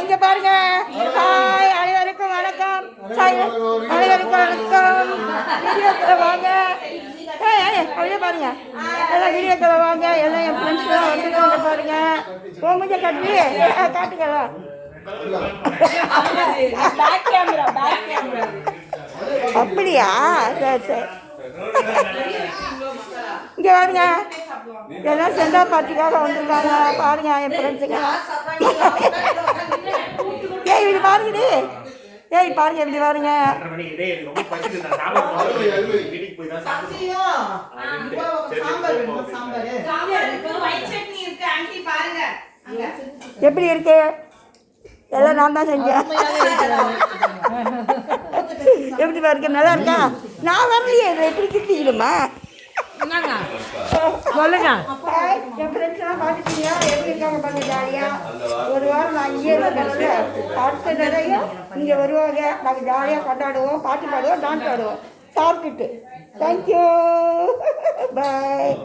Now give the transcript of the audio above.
இங்க பாருங்க. ஹாய், அனைவருக்கும் வணக்கம். அனைவருக்கும் வணக்கம். வீடியோக்குள்ள வாங்க. அப்படியே பாருங்க, எல்லாம் வீடியோக்குள்ள வாங்க. எல்லாம் என் ஃப்ரெண்ட்ஸ்லாம் வந்துருக்காங்க பாருங்க. கொஞ்சம் கட்டி காட்டுக்கலாம். அப்படியா? சரி சரி. இங்கே வாருங்க, எல்லாம் செண்டா பார்ட்டிக்காக வந்திருக்காங்க பாருங்க என் ஃப்ரெண்ட்ஸுங்க. ஏய் இப்படி பாருங்கடி, ஏய் பாருங்க இப்படி பாருங்க. எப்படி இருக்கு? எல்லாம் நான் தான் செஞ்சேன். எப்படி பாருங்க, நல்லா இருக்கா? நான் வரலையே, எப்படி திட்டிக்கணுமா? சொல்லுங்க. என் ஃப்ரெண்ட்ஸ் எல்லாம் பார்த்துட்டீங்க, எப்படி இருக்காங்க பாருங்க. ஜாலியாக ஒரு வாரம் நான் இங்கே இருக்கேன். அடுத்த நிறைய இங்கே வருவாங்க. நாங்கள் ஜாலியாக கொண்டாடுவோம், பாட்டு பாடுவோம், டான்ஸ் ஆடுவோம் சாப்பிட்டுட்டு. தேங்க்யூ, பாய்.